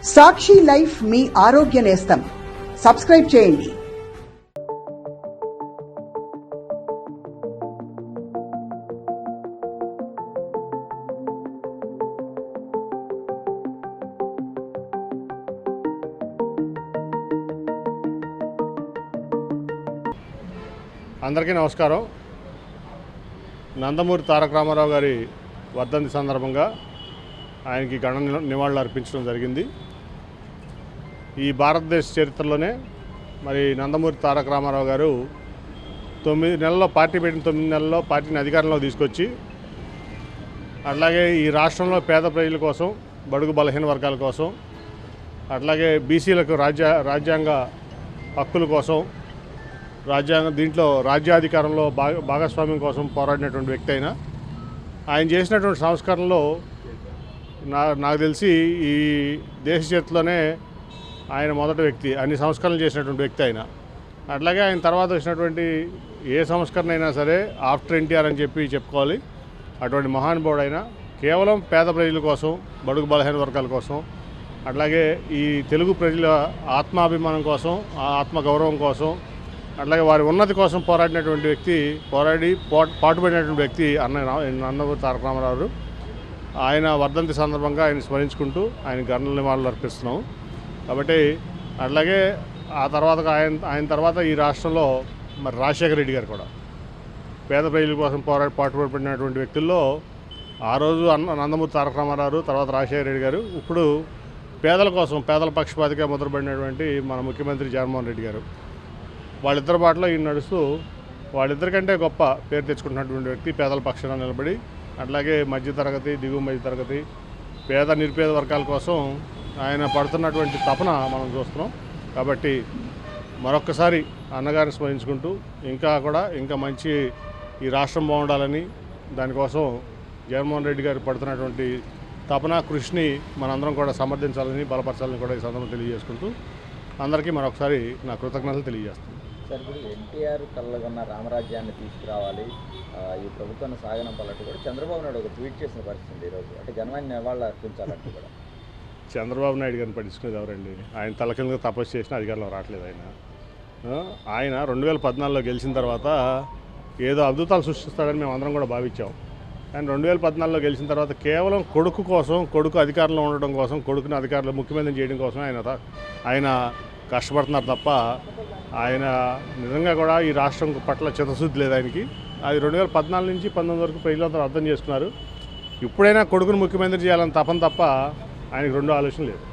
సాక్షి life మీ ఆరోగ్య నేస్తం. Subscribe చేయండి. అందరికీ నమస్కారం. నందమూరి తారక రామారావు గారి వర్ధంతి సందర్భంగా ఆయనకి ఘన నివాళులు అర్పించడం జరిగింది. ఈ భారతదేశ చరిత్రలోనే మరి నందమూరి తారక రామారావు గారు 9 నెలల్లో పార్టీ పెట్టిన 9 నెలల్లో పార్టీని అధికారంలో తీసుకొచ్చి అట్లాగే ఈ రాష్ట్రంలో పేద ప్రజల కోసం, బడుగు బలహీన వర్గాల కోసం, అట్లాగే బీసీలకు రాజ్యాంగ హక్కుల కోసం, దీంట్లో రాజ్యాధికారంలో భాగస్వామ్యం కోసం పోరాడినటువంటి వ్యక్తి అయినా ఆయన చేసినటువంటి సంస్కరణలో నాకు తెలిసి ఈ దేశ చరిత్రలోనే ఆయన మొదటి వ్యక్తి, అన్ని సంస్కరణలు చేసినటువంటి వ్యక్తి అయినా. అట్లాగే ఆయన తర్వాత వచ్చినటువంటి ఏ సంస్కరణ అయినా సరే ఆఫ్టర్ ఎన్టీఆర్ అని చెప్పుకోవాలి. అటువంటి మహానుభావుడైనా కేవలం పేద ప్రజల కోసం, బడుగు బలహీన వర్గాల కోసం, అట్లాగే ఈ తెలుగు ప్రజల ఆత్మాభిమానం కోసం, ఆత్మగౌరవం కోసం, అట్లాగే వారి ఉన్నతి కోసం పోరాడినటువంటి వ్యక్తి, పాటుపడినటువంటి వ్యక్తి నందమూరి తారక రామారావు. ఆయన వర్ధంతి సందర్భంగా ఆయన స్మరించుకుంటూ ఆయన ఘన నివాళులు అర్పిస్తున్నాం. కాబట్టి అట్లాగే ఆయన తర్వాత ఈ రాష్ట్రంలో మరి రాజశేఖర రెడ్డి గారు కూడా పేద ప్రజల కోసం పాటుపడినటువంటి వ్యక్తుల్లో ఆ రోజు నందమూరి తారక రామారావు, తర్వాత రాజశేఖర రెడ్డి గారు, ఇప్పుడు పేదల కోసం పేదల పక్షపాతిగా ముద్రపడినటువంటి మన ముఖ్యమంత్రి జగన్మోహన్ రెడ్డి గారు. వాళ్ళిద్దరి బాటలో ఈయన నడుస్తూ వాళ్ళిద్దరికంటే గొప్ప పేరు తెచ్చుకుంటున్నటువంటి వ్యక్తి పేదల పక్షాన నిలబడి, అట్లాగే మధ్యతరగతి, దిగువ మధ్యతరగతి, నిరుపేద వర్గాల కోసం ఆయన పడుతున్నటువంటి తపన మనం చూస్తున్నాం. కాబట్టి మరొక్కసారి అన్నగారిని స్మరించుకుంటూ ఇంకా మంచి ఈ రాష్ట్రం బాగుండాలని, దానికోసం జగన్మోహన్ రెడ్డి గారు పడుతున్నటువంటి తపన, కృషిని మనందరం కూడా సమర్థించాలని, బలపరచాలని కూడా ఈ సందర్భంగా తెలియజేసుకుంటూ అందరికీ మరొకసారి నా కృతజ్ఞతలు తెలియజేస్తాను. సార్, ఇప్పుడు ఎన్టీఆర్ కళ్ళగన్న రామరాజ్యాన్ని తీసుకురావాలి, ఈ ప్రభుత్వాన్ని సాగనంపాలంటూ కూడా చంద్రబాబు నాయుడు ఒక ట్వీట్ చేసిన పరిస్థితి ఈరోజు. అంటే ఘనమైన నివాళులు అర్పించాలంటూ కూడా చంద్రబాబు నాయుడు గారిని పట్టించుకునేది ఎవరండి? ఆయన తలకిందుగా తపస్సు చేసిన అధికారంలో రావట్లేదు. ఆయన 2014లో గెలిచిన తర్వాత ఏదో అద్భుతాలు సృష్టిస్తాడని మేము అందరం కూడా భావించాం. కానీ 2014లో గెలిచిన తర్వాత కేవలం కొడుకు కోసం, కొడుకు అధికారంలో ఉండడం కోసం, కొడుకుని అధికారంలో ముఖ్యమంత్రిని చేయడం కోసం ఆయన కష్టపడుతున్నారు తప్ప ఆయన నిజంగా కూడా ఈ రాష్ట్రం పట్ల చిత్తశుద్ధి లేదు ఆయనకి. అది 2014 నుంచి 19 వరకు ప్రజలందరూ అర్థం చేసుకున్నారు. ఇప్పుడైనా కొడుకును ముఖ్యమంత్రి చేయాలని తపన తప్ప ఆయనకు రెండో ఆలోచన లేదు.